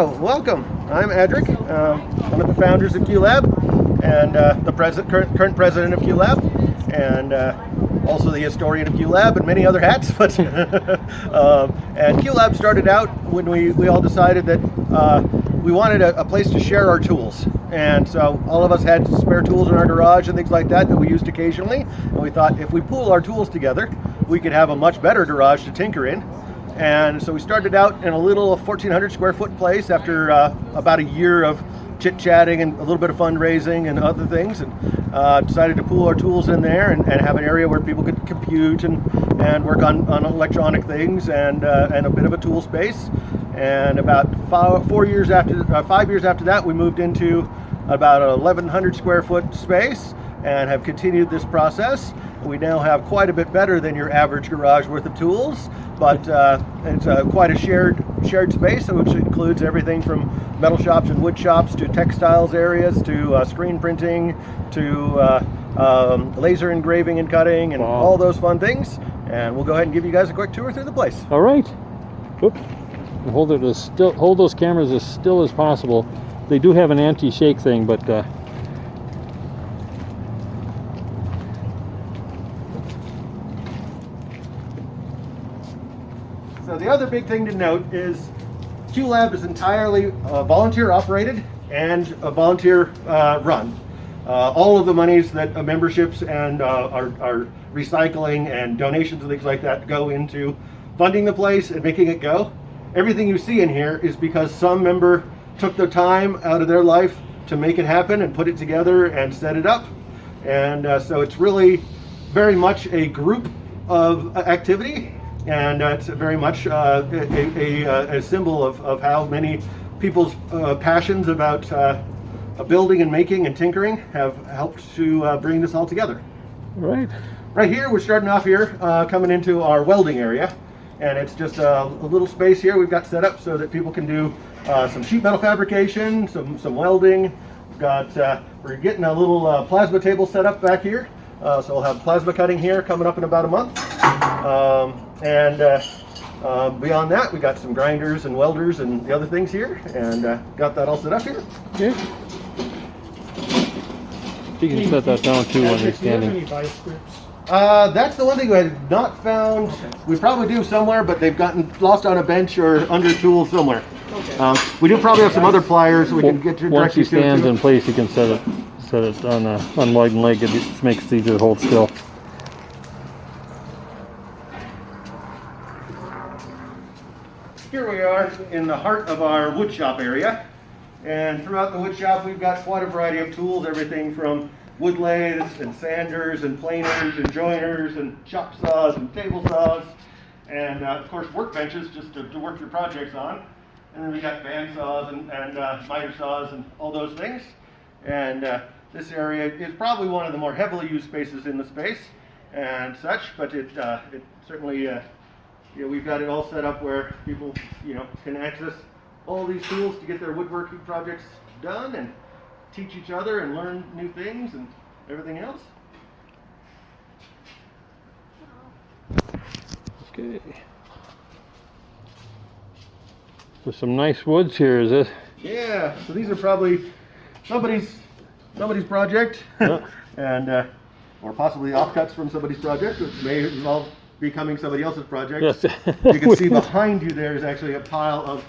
Yeah, welcome. I'm Adric. I'm one of the founders of QueLab and the current president of QueLab, and also the historian of QueLab and many other hats. But and QueLab started out when we all decided that we wanted a place to share our tools. And so all of us had spare tools in our garage and things like that we used occasionally. And we thought if we pool our tools together, we could have a much better garage to tinker in. And so we started out in a little 1,400 square foot place after about a year of chit-chatting and a little bit of fundraising and other things, and decided to pool our tools in there and have an area where people could compute and work on electronic things and a bit of a tool space. And about 5 years after that, we moved into about a 1,100 square foot space and have continued this process. We now have quite a bit better than your average garage worth of tools, but it's quite a shared space, which includes everything from metal shops and wood shops to textiles areas to screen printing to laser engraving and cutting and all those fun things. And we'll go ahead and give you guys a quick tour through the place. All right. Whoop. Hold those cameras as still as possible. They do have an anti-shake thing, but so the other big thing to note is QueLab is entirely volunteer operated and volunteer run. All of the monies that memberships and our recycling and donations and things like that go into funding the place and making it go. Everything you see in here is because some member took the time out of their life to make it happen and put it together and set it up. And so it's really very much a group of activity, and it's very much a symbol of how many people's passions about building and making and tinkering have helped to bring this all together. Right here, we're starting off here, coming into our welding area. And it's just a little space here we've got set up so that people can do some sheet metal fabrication, some welding. We're getting a little plasma table set up back here. So we'll have plasma cutting here coming up in about a month. Beyond that, we got some grinders and welders and the other things here, and got that all set up here. Okay. You can set that down too when you're standing. Do you have any vice grips? That's the one thing we had not found. We probably do somewhere, but they've gotten lost on a bench or under tools somewhere. Okay. We do probably have some other pliers we can get you. Once he stands in place, you can set it on one leg. It makes it easier to hold still. Here we are in the heart of our wood shop area, and throughout the wood shop we've got quite a variety of tools, everything from wood lathes and sanders and planers and joiners and chop saws and table saws, and of course workbenches just to work your projects on. And then we got band saws and miter saws and all those things. And this area is probably one of the more heavily used spaces in the space and such, but it certainly we've got it all set up where people can access all these tools to get their woodworking projects done and teach each other and learn new things and everything else. Okay. There's some nice woods here, is it? Yeah, so these are probably somebody's project, and or possibly offcuts from somebody's project, which may involve becoming somebody else's project. Yes. You can see behind you there is actually a pile of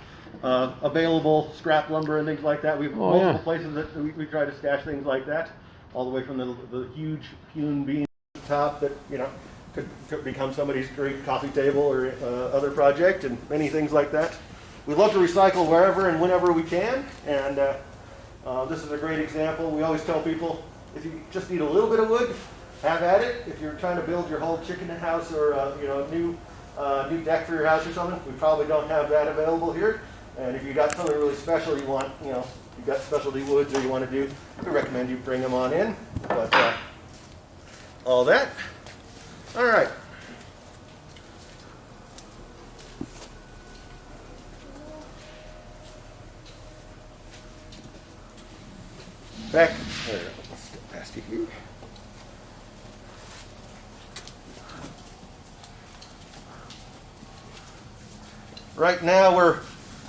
available scrap lumber and things like that. We have multiple places that we try to stash things like that, all the way from the huge hewn beam at the top that could become somebody's great coffee table or other project, and many things like that. We love to recycle wherever and whenever we can, and this is a great example. We always tell people, if you just need a little bit of wood, have at it. If you're trying to build your whole chicken house or a new deck for your house or something, we probably don't have that available here. And if you got something really special you want, you've got specialty woods or you want to do, we recommend you bring them on in. But all that. All right. Back there. Let's get past you here. Right now we're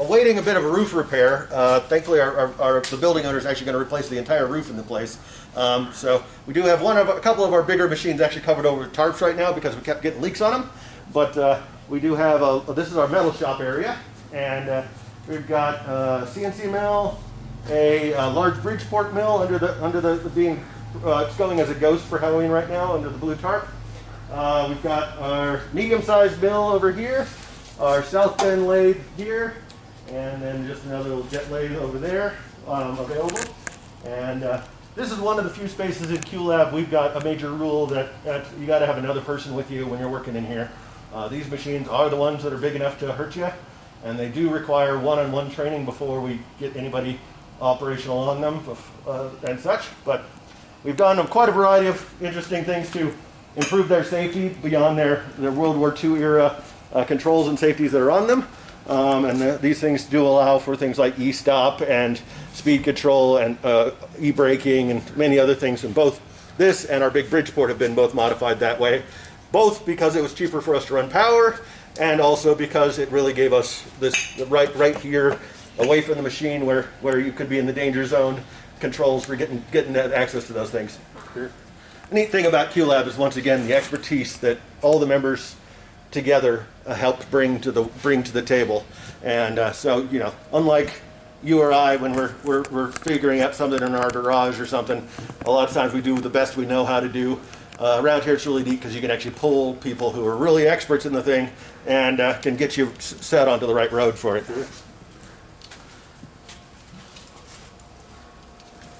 awaiting a bit of a roof repair. Thankfully, the building owner is actually going to replace the entire roof in the place. So we do have a couple of our bigger machines actually covered over with tarps right now because we kept getting leaks on them. But we do have this is our metal shop area, and we've got a CNC mill, a large Bridgeport mill under the being it's going as a ghost for Halloween right now under the blue tarp. We've got our medium-sized mill over here, our South Bend lathe here, and then just another little jet lathe over there available. And this is one of the few spaces in QueLab we've got a major rule that you got to have another person with you when you're working in here. These machines are the ones that are big enough to hurt you, and they do require one-on-one training before we get anybody operational on them and such. But we've done quite a variety of interesting things to improve their safety beyond their World War II era controls and safeties that are on them. These things do allow for things like e-stop and speed control and e-braking and many other things. And both this and our big Bridgeport have been both modified that way, both because it was cheaper for us to run power and also because it really gave us this right here away from the machine where you could be in the danger zone controls for getting that access to those things. Sure. The neat thing about QueLab is, once again, the expertise that all the members together helped bring to the table. And so, unlike you or I, when we're figuring out something in our garage or something, a lot of times we do the best we know how to do. Around here, it's really neat because you can actually pull people who are really experts in the thing and can get you set onto the right road for it.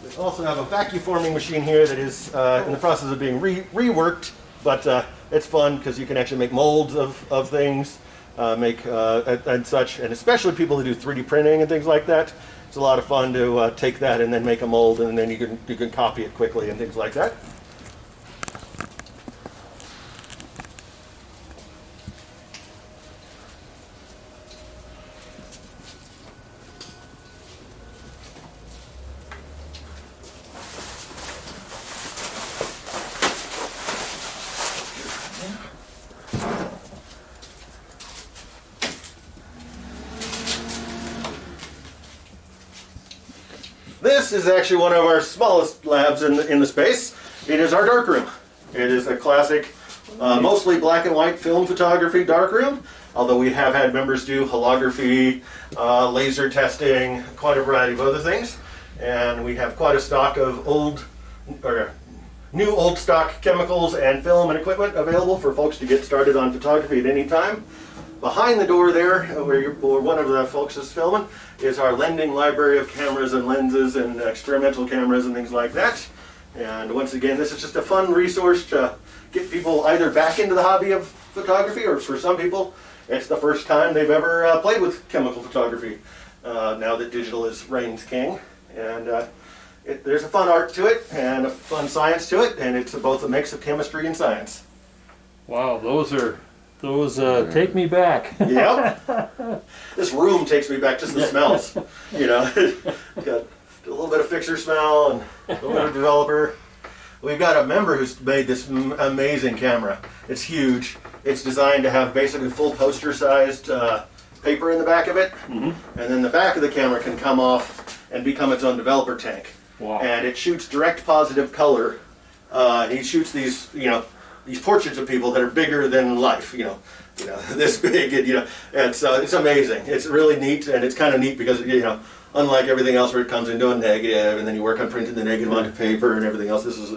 We also have a vacuum forming machine here that is in the process of being reworked, but it's fun because you can actually make molds of things, and such, and especially people who do 3D printing and things like that. It's a lot of fun to take that and then make a mold, and then you can copy it quickly and things like that. This is actually one of our smallest labs in the space. It is our darkroom. It is a classic, mostly black and white film photography darkroom, although we have had members do holography, laser testing, quite a variety of other things. And we have quite a stock of new old stock chemicals and film and equipment available for folks to get started on photography at any time. Behind the door there, where one of the folks is filming, is our lending library of cameras and lenses and experimental cameras and things like that. And once again, this is just a fun resource to get people either back into the hobby of photography, or for some people, it's the first time they've ever played with chemical photography, now that digital reigns king. And there's a fun art to it and a fun science to it, and it's both a mix of chemistry and science. Wow, those take me back. Yep. This room takes me back, just the smells. Got a little bit of fixer smell and a little bit of developer. We've got a member who's made this amazing camera. It's huge. It's designed to have basically full poster-sized paper in the back of it. Mm-hmm. And then the back of the camera can come off and become its own developer tank. Wow. And it shoots direct positive color. He shoots these portraits of people that are bigger than life, this big, and so it's amazing. It's really neat, and it's kind of neat because, unlike everything else where it comes into a negative, and then you work on printing the negative onto paper and everything else, this is,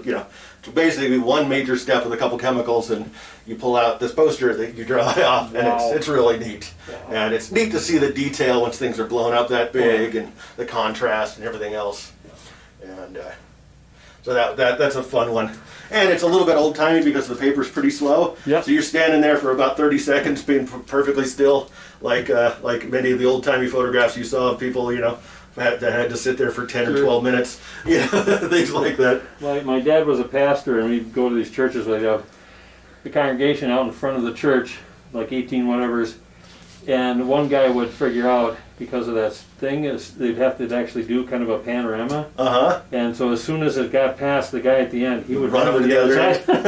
basically one major step with a couple chemicals, and you pull out this poster that you dry off, and it's really neat. Wow. And it's neat to see the detail once things are blown up that big, and the contrast and everything else. And so that's a fun one. And it's a little bit old-timey because the paper's pretty slow. Yep. So you're standing there for about 30 seconds being perfectly still, like many of the old-timey photographs you saw of people, that had to sit there for 10 or 12 minutes, things like that. My dad was a pastor, and we'd go to these churches where they have the congregation out in front of the church, like 18 whatevers, and one guy would figure out, because of that thing, they'd have to actually do kind of a panorama. Uh-huh. And so as soon as it got past the guy at the end, he would run over to the other side. And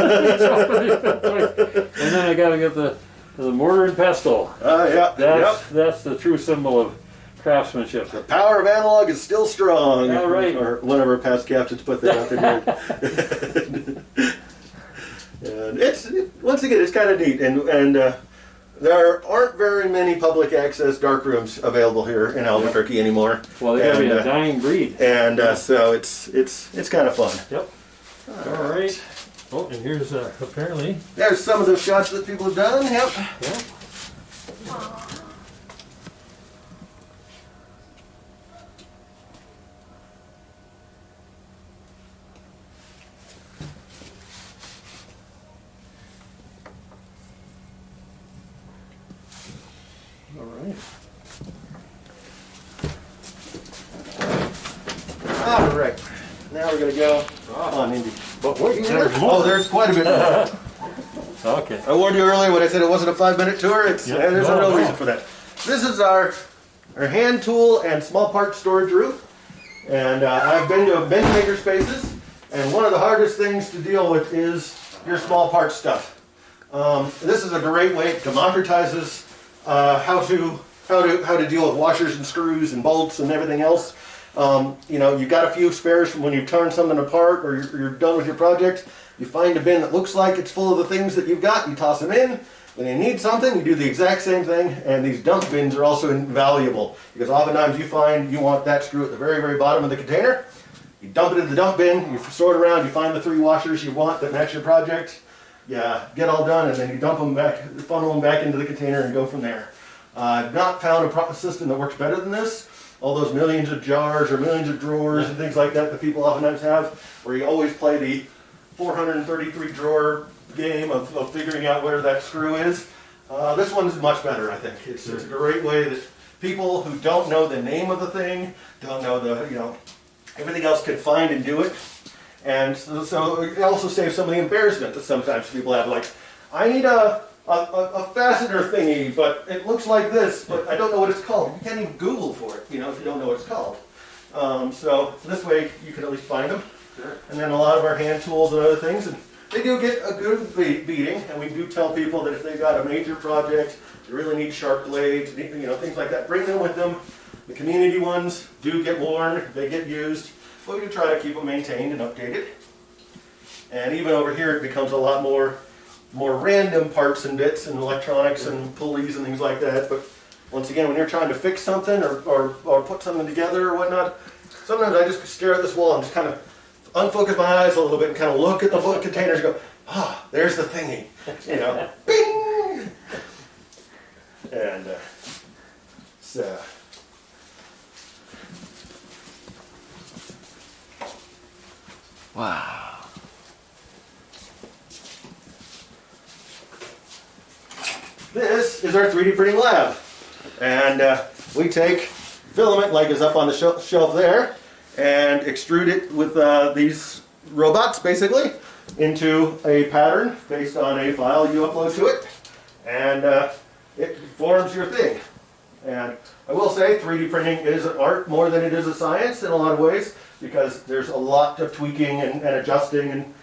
then I got to get the mortar and pestle. Yeah. That's the true symbol of craftsmanship. The power of analog is still strong. Yeah, right. Or one of our past captains put that out there. And once again, it's kind of neat, and there aren't very many public access darkrooms available here in Albuquerque anymore. Well, they gotta be a dying breed. And so it's kind of fun. Yep. All right. Oh, and here's apparently. There's some of those shots that people have done. Yep. Yeah. All right. All right. Now we're going to go on, Indy. But wait, there's more. Oh, there's quite a bit more. Okay. I warned you earlier when I said it wasn't a 5-minute tour. There's no real reason for that. This is our hand tool and small part storage room. And I've been to many maker spaces, and one of the hardest things to deal with is your small part stuff. This is a great way. It democratizes how to deal with washers and screws and bolts and everything else. You know, you've got a few spares from when you've torn something apart or you're done with your project. You find a bin that looks like it's full of the things that you've got, you toss them in. When you need something, you do the exact same thing, and these dump bins are also invaluable because oftentimes you find you want that screw at the very, very bottom of the container. You dump it in the dump bin, you sort around, you find the 3 washers you want that match your project. Yeah, get all done, and then you dump them back, funnel them back into the container and go from there. I've not found a system that works better than this. All those millions of jars or millions of drawers and things like that that people oftentimes have, where you always play the 433 drawer game of figuring out where that screw is. This one is much better, I think. It's a great way that people who don't know the name of the thing, don't know everything else can find and do it. And so it also saves some of the embarrassment that sometimes people have, like, I need a fastener thingy, but it looks like this, but I don't know what it's called. You can't even Google for it, if you don't know what it's called. So this way you can at least find them. Sure. And then a lot of our hand tools and other things, and they do get a good beating, and we do tell people that if they've got a major project, they really need sharp blades, things like that, bring them with them. The community ones do get worn, they get used, but we do try to keep them maintained and updated. And even over here it becomes a lot more random parts and bits and electronics and pulleys and things like that. But once again, when you're trying to fix something or put something together or whatnot, sometimes I just stare at this wall and just kind of unfocus my eyes a little bit and kind of look at the containers and go, there's the thingy, bing! And so. Wow. This is our 3D printing lab, and we take filament like is up on the shelf there and extrude it with these robots basically into a pattern based on a file you upload to it, and it forms your thing. And I will say 3D printing is an art more than it is a science in a lot of ways, because there's a lot of tweaking and adjusting and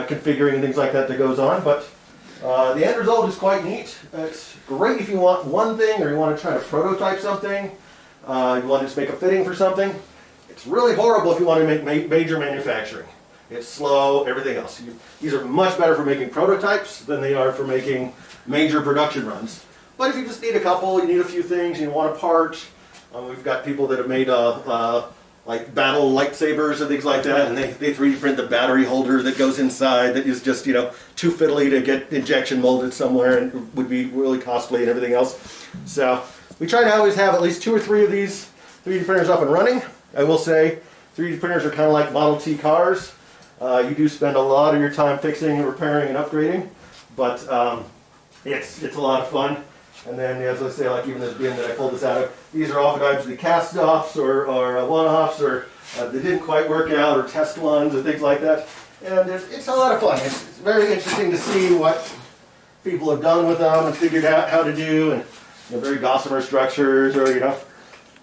configuring and things like that goes on, but the end result is quite neat. It's great if you want one thing or you want to try to prototype something, you want to just make a fitting for something. It's really horrible if you want to make major manufacturing. It's slow, everything else. These are much better for making prototypes than they are for making major production runs. But if you just need a couple, you need a few things, you want a part, we've got people that have made like battle lightsabers and things like that, and they 3D print the battery holder that goes inside that is just, too fiddly to get injection molded somewhere and would be really costly and everything else. So we try to always have at least 2 or 3 of these 3D printers up and running. I will say 3D printers are kind of like Model T cars. You do spend a lot of your time fixing and repairing and upgrading, but it's a lot of fun. And then, as I say, like even this bin that I pulled this out of, these are oftentimes the cast-offs or one-offs, or they didn't quite work out, or test ones, or things like that. And it's a lot of fun. It's very interesting to see what people have done with them and figured out how to do, and very gossamer structures, or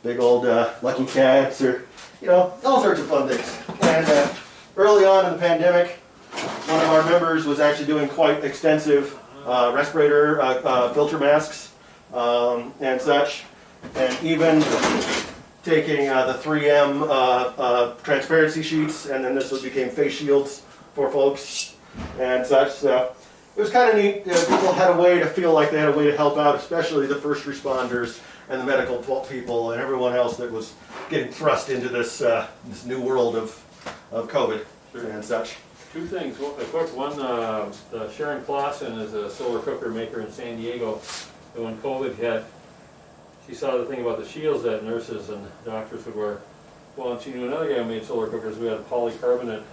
big old Lucky Cats, or all sorts of fun things. And early on in the pandemic, one of our members was actually doing quite extensive respirator filter masks and such, and even taking the 3M transparency sheets, and then this became face shields for folks and such. So it was kind of neat. People had a way to feel like they had a way to help out, especially the first responders and the medical people and everyone else that was getting thrust into this this new world of COVID and such. Two things. Well, of course, one, Sharon Clausen is a solar cooker maker in San Diego, and when COVID hit, she saw the thing about the shields that nurses and doctors would wear. Well, and she knew another guy who made solar cookers. We had a polycarbonate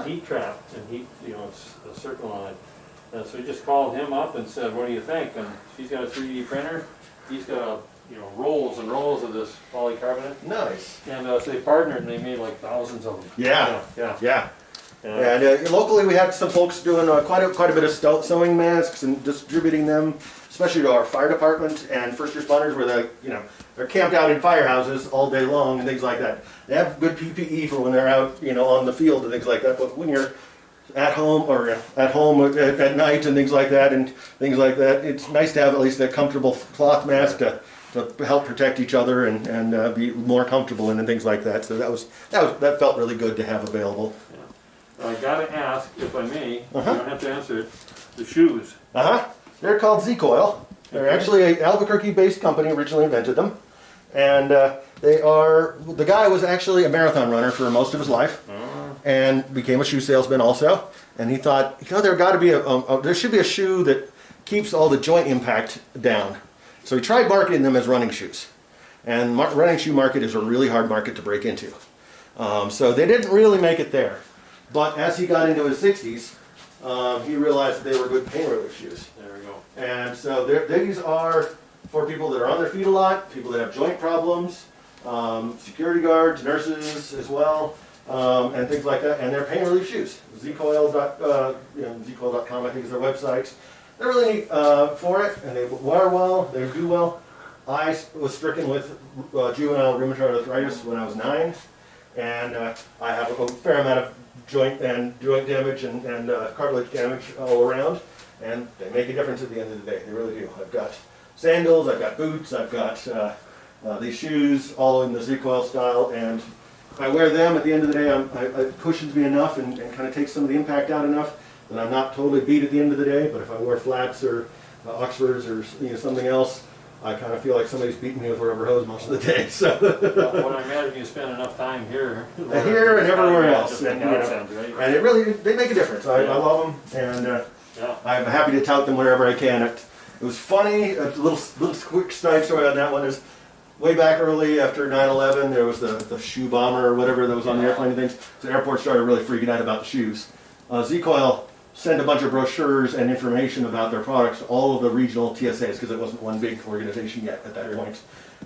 heat trap and heat, it's a circle on it. And so we just called him up and said, "What do you think?" And she's got a 3D printer. He's got rolls and rolls of this polycarbonate. Nice. And so they partnered and they made like thousands of them. Yeah. And locally we had some folks doing quite a bit of sewing masks and distributing them, especially to our fire department and first responders, where they're camped out in firehouses all day long and things like that. They have good PPE for when they're out, on the field and things like that. But when you're at home or at home at night and things like that, it's nice to have at least a comfortable cloth mask to help protect each other and be more comfortable and things like that. So that felt really good to have available. I gotta ask, if I may, you don't have to answer it, the shoes. They're called Z-Coil. They're actually an Albuquerque-based company, originally invented them. And the guy was actually a marathon runner for most of his life and became a shoe salesman also. And he thought, there got to be there should be a shoe that keeps all the joint impact down. So he tried marketing them as running shoes. And running shoe market is a really hard market to break into. So they didn't really make it there. But as he got into his 60s, he realized that they were good pain relief shoes. There we go. And so these are for people that are on their feet a lot, people that have joint problems, security guards, nurses as well, and things like that. And they're pain relief shoes. Zcoil.com, I think, is their website. They're really neat for it, and they wear well, they do well. I was stricken with juvenile rheumatoid arthritis when I was 9, and I have a fair amount of joint damage and cartilage damage all around, and they make a difference at the end of the day. They really do. I've got sandals, I've got boots, I've got these shoes, all in the Z-Coil style, and if I wear them at the end of the day, it cushions me enough and kind of takes some of the impact out enough that I'm not totally beat at the end of the day. But if I wear flats or Oxfords or something else, I kind of feel like somebody's beating me with a rubber hose most of the day. So Well, I imagine you spend enough time here. Here and everywhere else. And it really, they make a difference. I love them, and I'm happy to tout them wherever I can. It was funny, a little quick side story on that one is, way back early after 9/11, there was the shoe bomber or whatever that was on the airplane and things. So the airport started really freaking out about the shoes. Z-Coil sent a bunch of brochures and information about their products to all of the regional TSAs, because it wasn't one big organization yet at that point.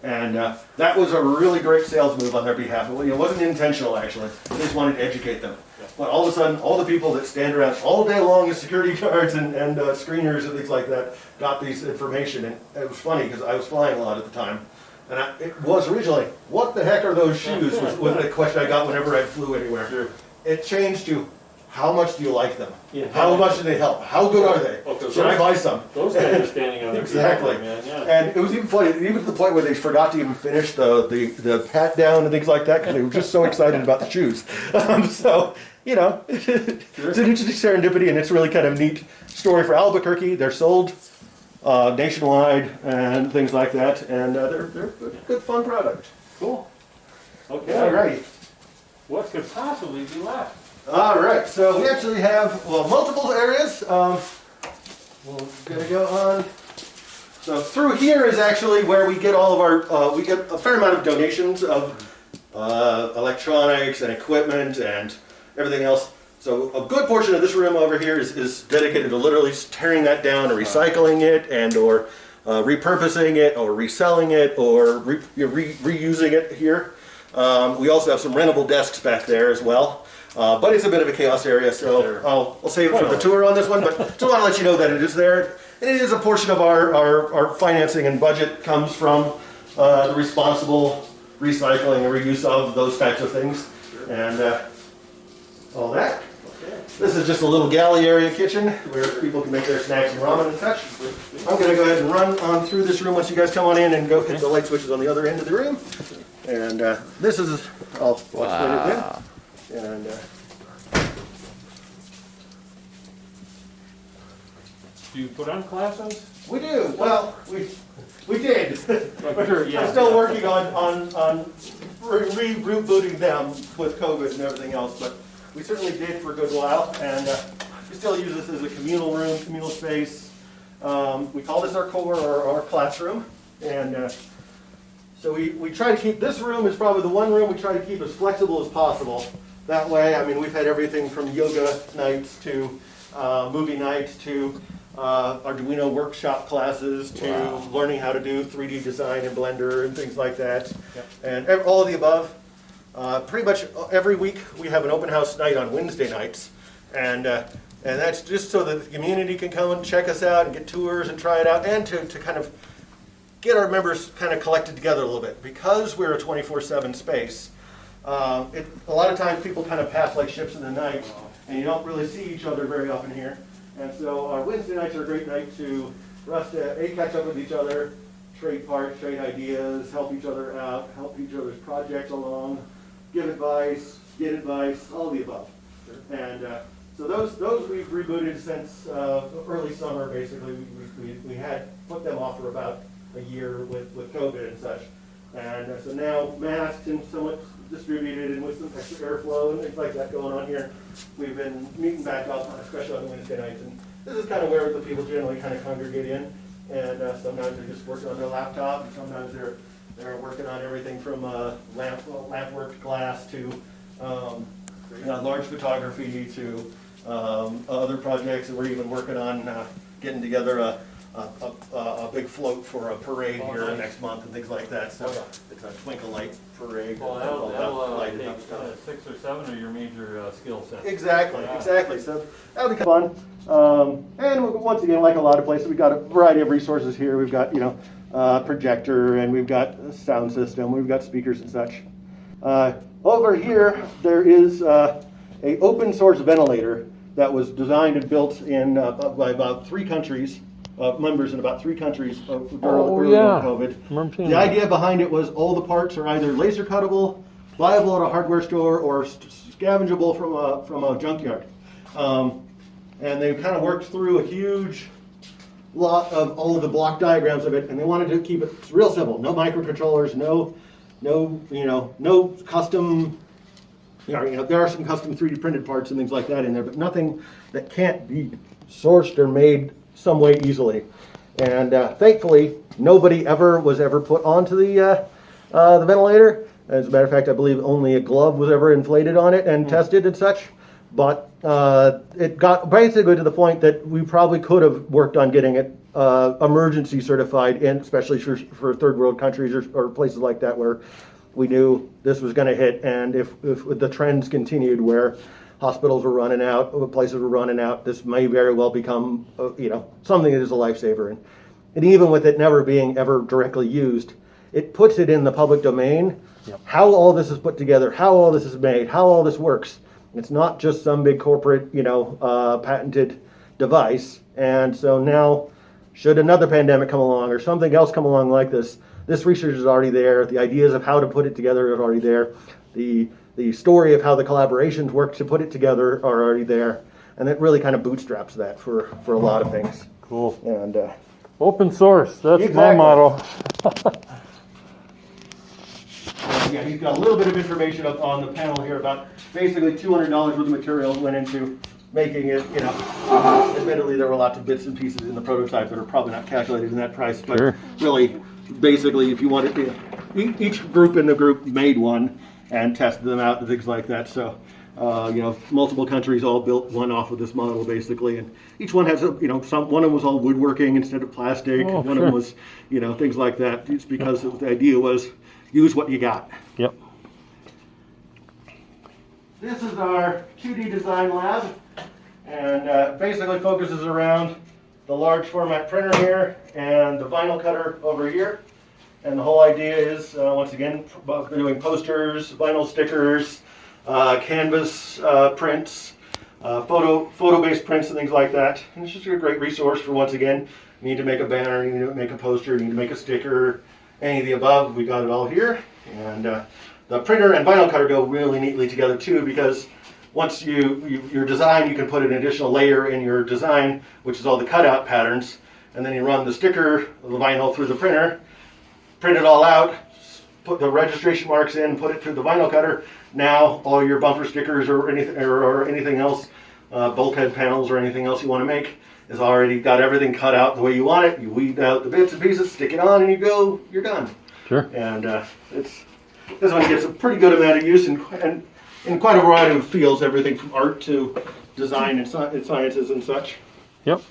And that was a really great sales move on their behalf. It wasn't intentional, actually. They just wanted to educate them. But all of a sudden, all the people that stand around all day long as security guards and screeners and things like that got these information. And it was funny because I was flying a lot at the time. And it was originally, what the heck are those shoes, was the question I got whenever I flew anywhere. Sure. It changed to, how much do you like them? Yeah. How much do they help? How good are they? Should I buy some? Those guys are standing on their feet. Exactly. Man, yeah. And it was even funny, even to the point where they forgot to even finish the pat down and things like that, because they were just so excited about the shoes. So, it's an interesting serendipity, and it's really kind of a neat story for Albuquerque. They're sold nationwide and things like that, and they're a good, fun product. Cool. Okay. Alrighty. What could possibly be left? All right, so we actually have multiple areas. We're gonna go on. So through here is actually where we get all of our. We get a fair amount of donations of electronics and equipment and everything else. So a good portion of this room over here is dedicated to literally tearing that down and recycling it, and or repurposing it, or reselling it, or reusing it here. We also have some rentable desks back there as well. But it's a bit of a chaos area, so I'll save it for the tour on this one, but just want to let you know that it is there. And it is a portion of our financing and budget comes from the responsible recycling and reuse of those types of things. And all that. This is just a little galley area kitchen where people can make their snacks and ramen and such. I'm going to go ahead and run on through this room once you guys come on in and go hit the light switches on the other end of the room. And this is all split it in. And Do you put on classes? we do. Well, we did. Sure, yeah. We're still working on rebooting them with COVID and everything else, but we certainly did for a good while. And we still use this as a communal room, communal space. We call this our core or our classroom. And so we try to keep, this room is probably the one room we try to keep as flexible as possible. That way, I mean, we've had everything from yoga nights to movie nights to Arduino workshop classes to learning how to do 3D design in Blender and things like that. Yep. And all of the above. Pretty much every week we have an open house night on Wednesday nights. And that's just so that the community can come and check us out and get tours and try it out, and to kind of get our members kind of collected together a little bit. Because we're a 24/7 space, a lot of times people kind of pass like ships in the night, and you don't really see each other very often here. And so our Wednesday nights are a great night for us to catch up with each other, trade parts, trade ideas, help each other out, help each other's projects along, give advice, get advice, all of the above. And so those we've rebooted since early summer, basically. We had put them off for about a year with COVID and such. And so now masked and somewhat distributed and with some extra airflow and things like that going on here, we've been meeting back up, especially on Wednesday nights. And this is kind of where the people generally kind of congregate in. And sometimes they're just working on their laptop, and sometimes they're working on everything from lamp work glass to large photography to other projects. And we're even working on getting together a big float for a parade here next month and things like that. So it's a twinkle light parade. Well, that'll take 6 or 7 of your major skill sets. Exactly. So that'll be fun. And once again, like a lot of places, we've got a variety of resources here. We've got projector, and we've got a sound system. We've got speakers and such. Over here, there is a open source ventilator that was designed and built in by about 3 countries. Members in about 3 countries early in COVID. The idea behind it was all the parts are either laser cuttable, buyable at a hardware store, or scavengeable from a junkyard. And they kind of worked through a huge lot of all of the block diagrams of it, and they wanted to keep it real simple. No microcontrollers, no custom. There are some custom 3D printed parts and things like that in there, but nothing that can't be sourced or made some way easily. And thankfully, nobody was ever put onto the ventilator. As a matter of fact, I believe only a glove was ever inflated on it and tested and such. But it got basically to the point that we probably could have worked on getting it emergency certified, especially for third world countries or places like that where we knew this was going to hit. And if the trends continued where hospitals were running out, places were running out, this may very well become, something that is a lifesaver. And even with it never being ever directly used, it puts it in the public domain. Yep. How all this is put together, how all this is made, how all this works. It's not just some big corporate, patented device. And so now, should another pandemic come along or something else come along like this research is already there. The ideas of how to put it together are already there. The story of how the collaborations work to put it together are already there, and it really kind of bootstraps that for a lot of things. Cool. And open source, that's exactly. my motto. Yeah, he's got a little bit of information up on the panel here about basically $200 worth of material went into making it. Admittedly, there were lots of bits and pieces in the prototype that are probably not calculated in that price, but Sure. Really, basically, if you wanted to, each group in the group made one and tested them out and things like that. So, multiple countries all built one off of this model basically, and each one has one of them was all woodworking instead of plastic. Oh, one sure. of them was, things like that. It's because the idea was use what you got. Yep. This is our 2D design lab, and basically focuses around the large format printer here and the vinyl cutter over here. And the whole idea is, once again, doing posters, vinyl stickers, canvas prints, photo-based prints and things like that. And it's just a great resource for, once again, you need to make a banner, you need to make a poster, you need to make a sticker, any of the above, we got it all here. And the printer and vinyl cutter go really neatly together too, because once your design, you can put an additional layer in your design, which is all the cutout patterns, and then you run the sticker, the vinyl through the printer, print it all out, put the registration marks in, put it through the vinyl cutter. Now all your bumper stickers or anything else, bulkhead panels or anything else you want to make, is already got everything cut out the way you want it. You weed out the bits and pieces, stick it on, and you're done. Sure. And this one gets a pretty good amount of use in quite a variety of fields, everything from art to design and sciences and such. Yep.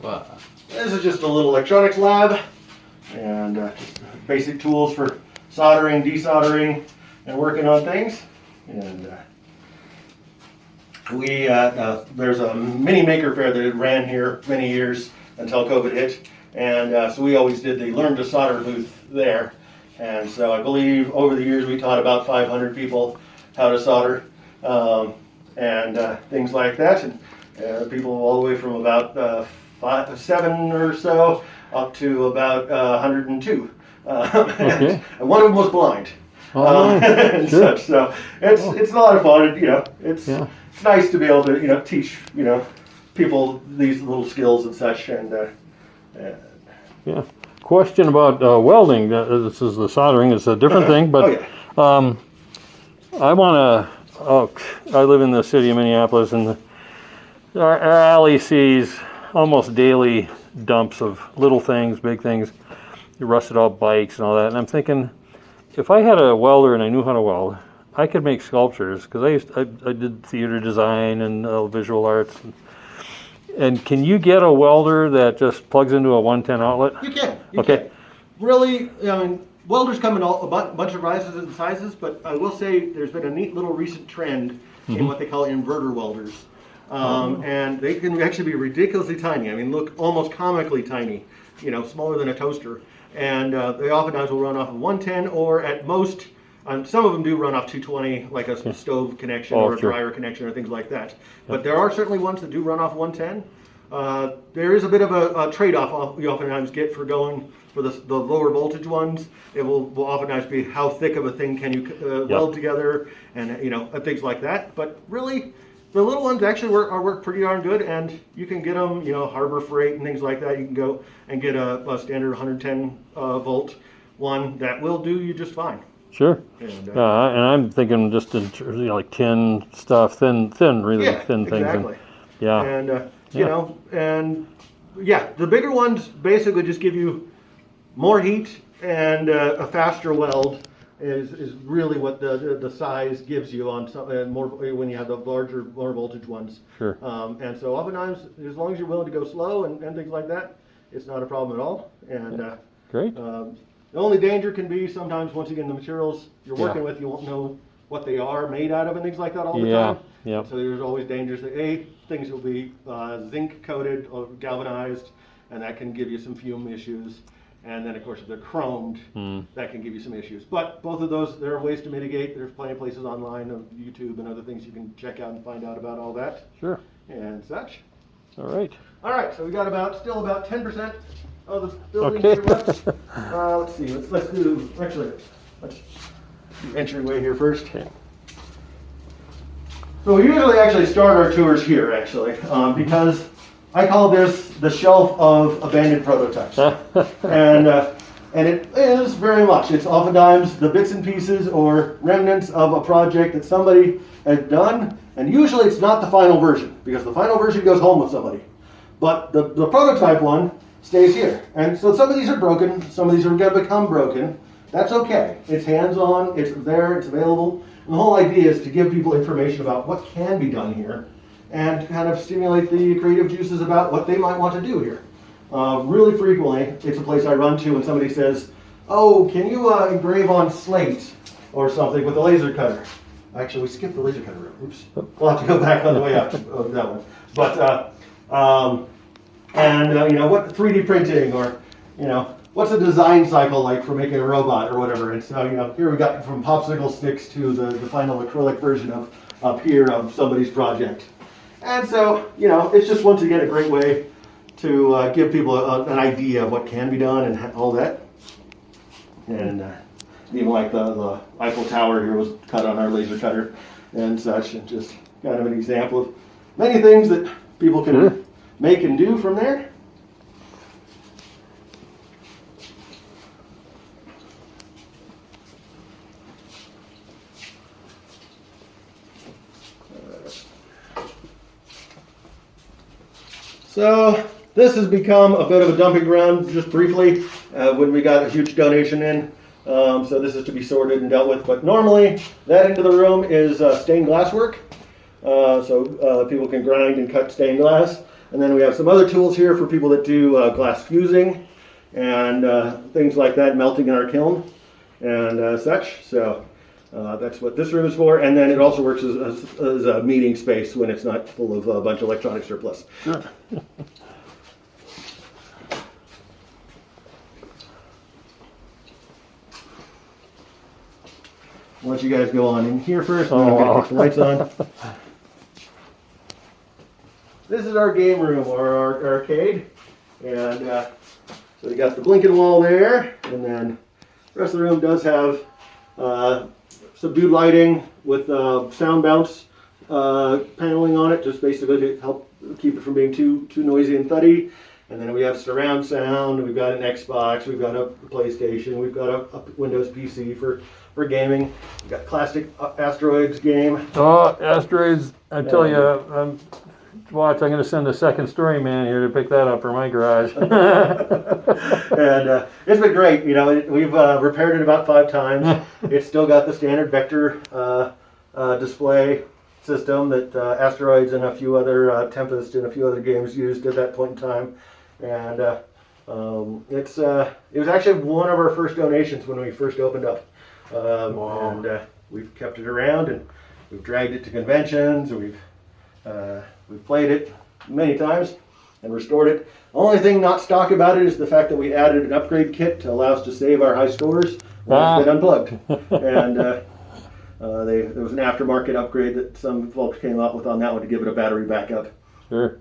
Wow. This is just a little electronics lab, and basic tools for soldering, desoldering, and working on things. And there's a mini maker fair that had ran here many years until COVID hit, and so we always did the Learn to Solder booth there. And so I believe over the years we taught about 500 people how to solder and things like that, and people all the way from about 7 or so up to about 102. Okay. And one of them was blind. Oh, And sure. such. So it's a lot of fun. It's nice to be able to teach people these little skills and such. And Yeah. Question about welding. This is the soldering. It's a different thing, but I want to. I live in the city of Minneapolis, and our alley sees almost daily dumps of little things, big things, rusted out bikes and all that. And I'm thinking, if I had a welder and I knew how to weld, I could make sculptures, because I did theater design and visual arts. And can you get a welder that just plugs into a 110 outlet? You can. Okay. Really, I mean, welders come in a bunch of sizes, but I will say there's been a neat little recent trend in what they call inverter welders. And they can actually be ridiculously tiny. I mean, look almost comically tiny, smaller than a toaster. And they oftentimes will run off of 110, or at most, some of them do run off 220, like a stove connection or a dryer connection or things like that. But there are certainly ones that do run off 110. There is a bit of a trade-off you oftentimes get for going for the lower voltage ones. It will oftentimes be how thick of a thing can you weld together, and things like that. But really, the little ones actually work pretty darn good, and you can get them, Harbor Freight and things like that. You can go and get a standard 110 volt one that will do you just fine. Sure. And, and I'm thinking just in like tin stuff, thin, really thin things. Exactly. And, And the bigger ones basically just give you more heat and a faster weld. Is really what the size gives you on some, and more when you have the larger, lower voltage ones. Sure. And so oftentimes, as long as you're willing to go slow and things like that, it's not a problem at all. And great. The only danger can be sometimes, once again, the materials you're working with, you won't know what they are made out of and things like that all the time. Yeah. So there's always dangers that things will be zinc coated or galvanized, and that can give you some fume issues. And then, of course, if they're chromed, that can give you some issues. But both of those, there are ways to mitigate. There's plenty of places online, of YouTube and other things you can check out and find out about all that. Sure. And such. All right. All right, so we got still about 10% of the building Okay. here left. Let's see. Let's do entryway here first. Okay. So we usually actually start our tours here, because I call this the shelf of abandoned prototypes. And it is very much. It's oftentimes the bits and pieces or remnants of a project that somebody has done, and usually it's not the final version, because the final version goes home with somebody. But the prototype one stays here. And so some of these are broken, some of these are going to become broken. That's okay. It's hands-on, it's there, it's available. And the whole idea is to give people information about what can be done here, and kind of stimulate the creative juices about what they might want to do here. Really frequently, it's a place I run to when somebody says, "Oh, can you engrave on slate or something with a laser cutter?" Actually, we skipped the laser cutter. Oops. We'll have to go back on the way up of that one. But and what 3D printing, or what's a design cycle like for making a robot or whatever. And so here we got from popsicle sticks to the final acrylic version of up here of somebody's project. And so it's just once again a great way to give people an idea of what can be done and all that. And even like the Eiffel Tower here was cut on our laser cutter and such, and just kind of an example of many things that people can make and do from there. So this has become a bit of a dumping ground, just briefly, when we got a huge donation in. So this is to be sorted and dealt with. But normally, that end of the room is stained glass work. So people can grind and cut stained glass. And then we have some other tools here for people that do glass fusing and things like that, melting in our kiln and such. So that's what this room is for. And then it also works as a meeting space when it's not full of a bunch of electronic surplus. Sure. I'll let you guys go on in here first. Oh, I'm going to wow. put the lights on. This is our game room, or our arcade. And so you got the blinking wall there. And then the rest of the room does have subdued lighting with sound bounce paneling on it, just basically to help keep it from being too noisy and thuddy. And then we have surround sound, we've got an Xbox, we've got a PlayStation, we've got a Windows PC for gaming. We've got classic Asteroids game. Oh, Asteroids, I tell you, watch, I'm going to send a second story man here to pick that up for my garage. And it's been great. We've repaired it about 5 times. It's still got the standard vector display system that Asteroids and a few other Tempest and a few other games used at that point in time. And it was actually one of our first donations when we first opened up. Wow. And we've kept it around, and we've dragged it to conventions, and we've played it many times and restored it. The only thing not stock about it is the fact that we added an upgrade kit to allow us to save our high scores when it's been unplugged. And there was an aftermarket upgrade that some folks came up with on that one to give it a battery backup. Sure.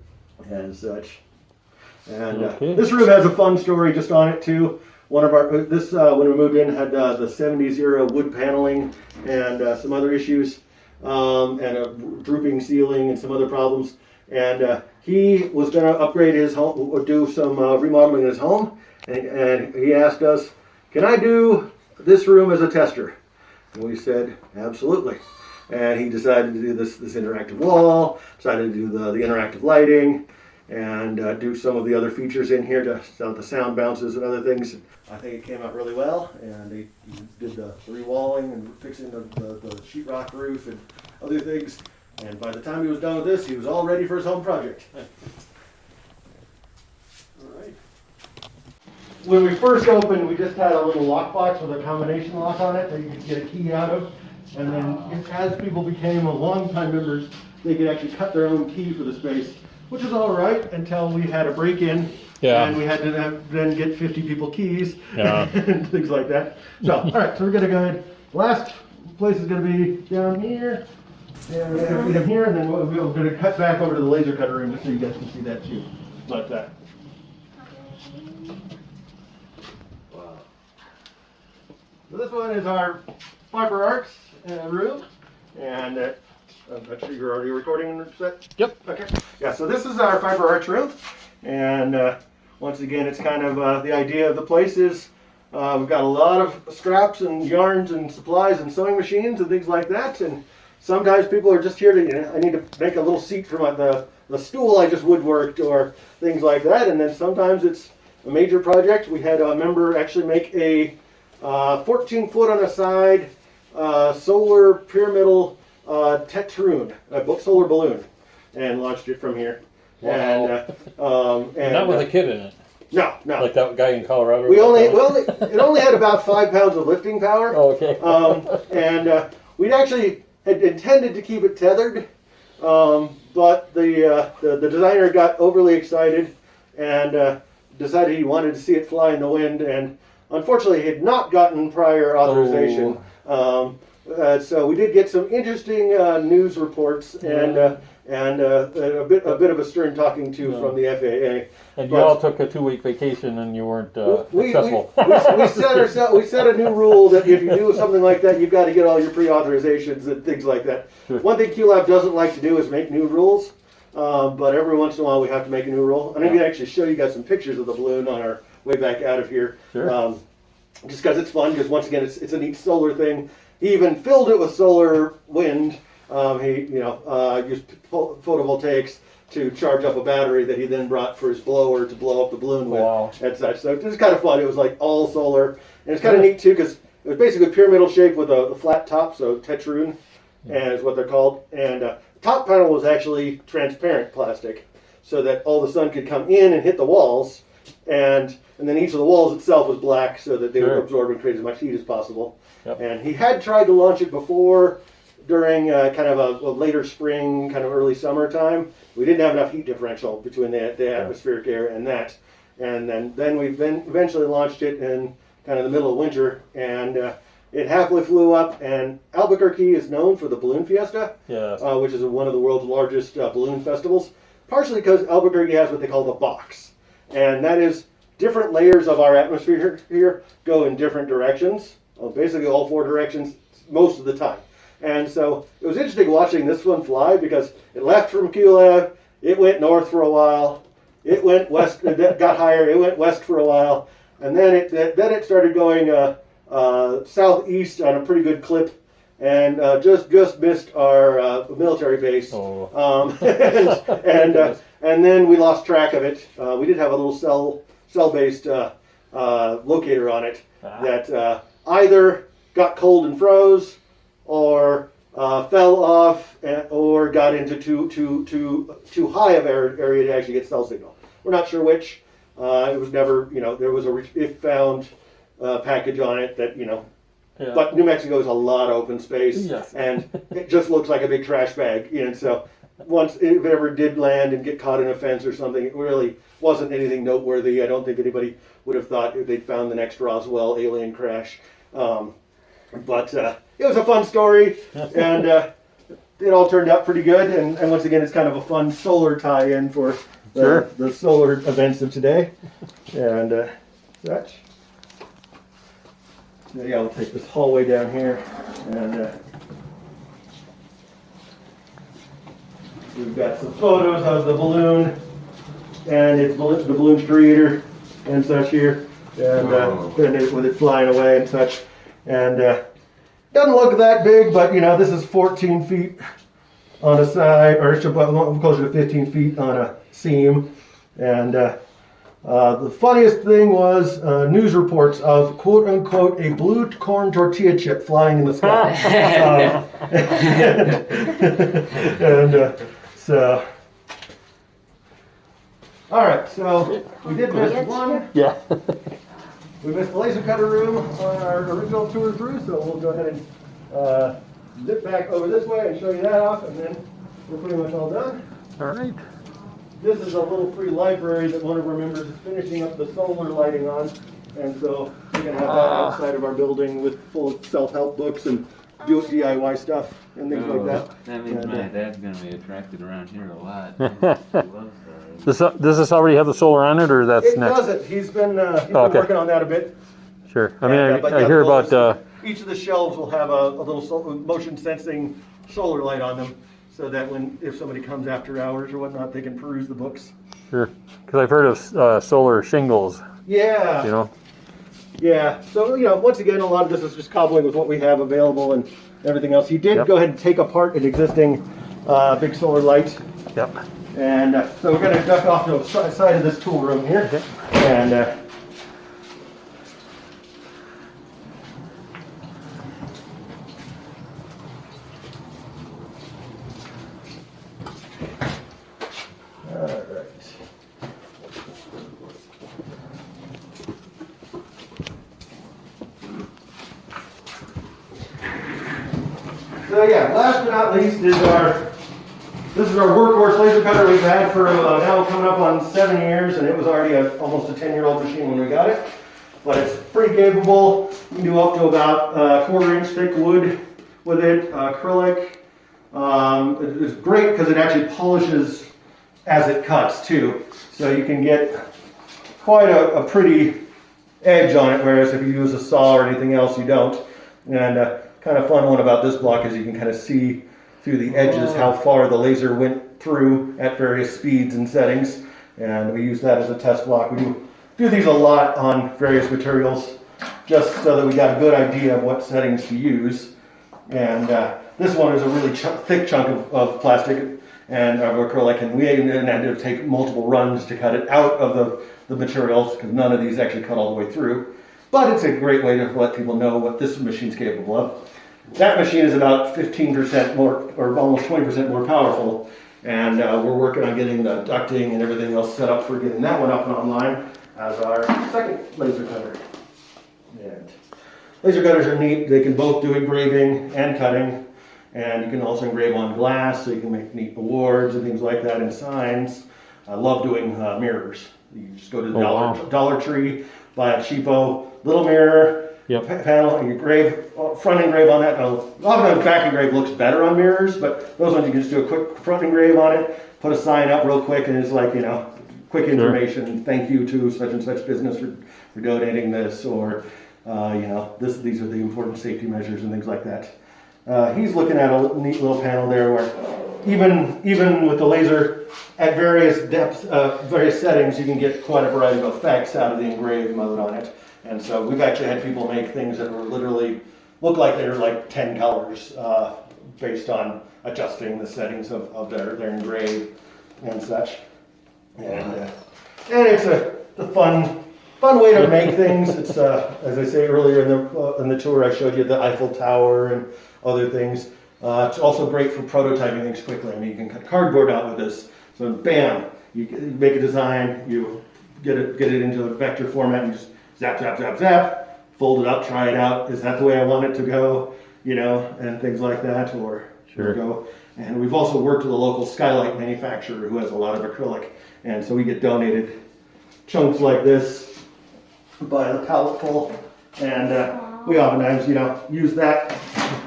And such. And Okay. this room has a fun story just on it too. One of our when we moved in, had the 70s era wood paneling and some other issues, and a drooping ceiling and some other problems. And he was going to upgrade his home, or do some remodeling in his home, and he asked us, "Can I do this room as a tester?" And we said, "Absolutely." And he decided to do this interactive wall, decided to do the interactive lighting, and do some of the other features in here to the sound bounces and other things. I think it came out really well, and he did the rewalling and fixing the sheetrock roof and other things. And by the time he was done with this, he was all ready for his home project. All right. When we first opened, we just had a little lockbox with a combination lock on it that you could get a key out of. And then as people became longtime members, they could actually cut their own key for the space, which was all right until we had a break-in. Yeah. And we had to then get 50 people keys, Yeah. and things like that. So, all right, so we're gonna go ahead. Last place is gonna be down here, and we're gonna feed them here, and then we're gonna cut back over to the laser cutter room just so you guys can see that too. Like that. Wow. So this one is our fiber arts room, and I'm not sure you're already recording set. Yep. Okay. Yeah, so this is our fiber arts room, and once again, it's kind of the idea of the place is we've got a lot of scraps and yarns and supplies and sewing machines and things like that, and sometimes people are just here to, I need to make a little seat for the stool I just woodworked or things like that, and then sometimes it's a major project. We had a member actually make a 14 foot on a side solar pyramidal tetroon, a solar balloon, and launched it from here. Wow. And Not with a kid in it. No. Like that guy in Colorado. It only had about 5 pounds of lifting power. Oh, okay. And we'd actually had intended to keep it tethered, but the designer got overly excited and decided he wanted to see it fly in the wind, and unfortunately he had not gotten prior authorization. So we did get some interesting news reports and a bit of a stern talking to from the FAA. And you all took a 2-week vacation and you weren't successful. We set a new rule that if you do something like that, you've got to get all your pre-authorizations and things like that. Sure. One thing QueLab doesn't like to do is make new rules, but every once in a while we have to make a new rule. And I'm going to actually show you guys some pictures of the balloon on our way back out of here. Sure. Just because it's fun, because once again it's a neat solar thing. He even filled it with solar wind. He used photovoltaics to charge up a battery that he then brought for his blower to blow up the balloon with and such. So it was kind of fun. It was like all solar. And it's kind of neat too because it was basically pyramidal shape with a flat top, so tetraroon is what they're called. And the top panel was actually transparent plastic so that all the sun could come in and hit the walls. And then each of the walls itself was black so that they would absorb and create as much heat as possible. Yep. And he had tried to launch it before during kind of a later spring, kind of early summer time. We didn't have enough heat differential between the atmospheric air and that. And then we eventually launched it in kind of the middle of winter, and it happily flew up. And Albuquerque is known for the Balloon Fiesta, which is one of the world's largest balloon festivals, partially because Albuquerque has what they call the box. And that is different layers of our atmosphere here go in different directions, basically all 4 directions most of the time. And so it was interesting watching this one fly because it left from QueLab, it went north for a while, it went west, it got higher, it went west for a while, and then it started going southeast on a pretty good clip, and just missed our military base. And then we lost track of it. We did have a little cell-based locator on it that either got cold and froze, or fell off, or got into too high of area to actually get cell signal. We're not sure which. It was never, there was a if found package on it that, but New Mexico is a lot of open space, and it just looks like a big trash bag. And so once if it ever did land and get caught in a fence or something, it really wasn't anything noteworthy. I don't think anybody would have thought they'd found the next Roswell alien crash. But it was a fun story, and it all turned out pretty good. And once again, it's kind of a fun solar tie-in for the solar events of today. And such. So yeah, we'll take this hallway down here, and we've got some photos of the balloon and the balloon creator and such here, and with it flying away and such. And doesn't look that big, but this is 14 feet on a side, or closer to 15 feet on a seam. And the funniest thing was news reports of "quote unquote" a blue corn tortilla chip flying in the sky. And so, all right, so we did miss one. Yeah. We missed the laser cutter room on our original tour through, so we'll go ahead and zip back over this way and show you that off, and then we're pretty much all done. All right. This is a little free library that one of our members is finishing up the solar lighting on, and so we're going to have that outside of our building with full of self-help books and DIY stuff and things like that. That means my dad's going to be attracted around here a lot. He loves Does this already have the solar on it, or that's it next? doesn't. He's been working on that a bit. Sure. I mean, But I hear about. each of the shelves will have a little motion sensing solar light on them, so that if somebody comes after hours or whatnot, they can peruse the books. Sure. Because I've heard of solar shingles. Yeah. Yeah. So once again, a lot of this is just cobbling with what we have available and everything else. He did go ahead and take apart an existing big solar light. Yep. And so we're going to duck off to the side of this tool room here. Okay. And so yeah, last but not least is our This is our workhorse laser cutter we've had for now coming up on 7 years, and it was already almost a 10-year-old machine when we got it. But it's pretty capable. You can do up to about 1/4 inch thick wood with it, acrylic. It's great because it actually polishes as it cuts too. So you can get quite a pretty edge on it, whereas if you use a saw or anything else, you don't. And kind of fun one about this block is you can kind of see through the edges how far the laser went through at various speeds and settings. And we use that as a test block. We do these a lot on various materials just so that we got a good idea of what settings to use. And this one is a really thick chunk of plastic and of acrylic, and we even had to take multiple runs to cut it out of the materials because none of these actually cut all the way through. But it's a great way to let people know what this machine's capable of. That machine is about 15% more, or almost 20% more powerful, and we're working on getting the ducting and everything else set up for getting that one up and online as our second laser cutter. And laser cutters are neat. They can both do engraving and cutting, and you can also engrave on glass, so you can make neat awards and things like that and signs. I love doing mirrors. You just go to the Dollar Tree, buy a cheapo little mirror, panel, and engrave, front engrave on that. Now, oftentimes back engrave looks better on mirrors, but those ones you can just do a quick front engrave on it, put a sign up real quick, and it's like, you know, quick information, thank you to such and such business for donating this, or you know, these are the important safety measures and things like that. He's looking at a neat little panel there where even with the laser at various depths, various settings, you can get quite a variety of effects out of the engraved mode on it. And so we've actually had people make things that were literally look like they were like 10 colors based on adjusting the settings of their engrave and such. And it's a fun way to make things. It's as I say earlier in the tour, I showed you the Eiffel Tower and other things. It's also great for prototyping things quickly. I mean, you can cut cardboard out with this. So bam, you make a design, you get it into a vector format, and just zap, zap, zap, zap, fold it up, try it out. Is that the way I want it to go? You know, and things like that, or go. And we've also worked with a local skylight manufacturer who has a lot of acrylic, and so we get donated chunks like this by the pallet full, and we oftentimes, you know, use that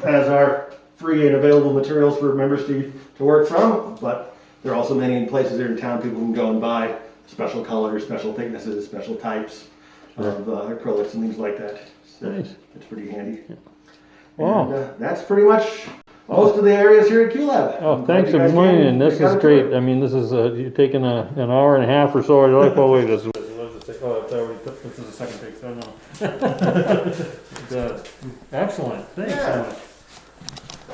as our free and available materials for members to work from. But there are also many places here in town people can go and buy special colors, special thicknesses, special types of acrylics and things like that. So nice. It's pretty handy. Wow. And that's pretty much most of the areas here at QueLab. Oh, thanks a million. This is great. I mean, this is you're taking an hour and a half or so. You're like, well, wait, this is. Oh, this is the second take. So no. Excellent. Thanks so much.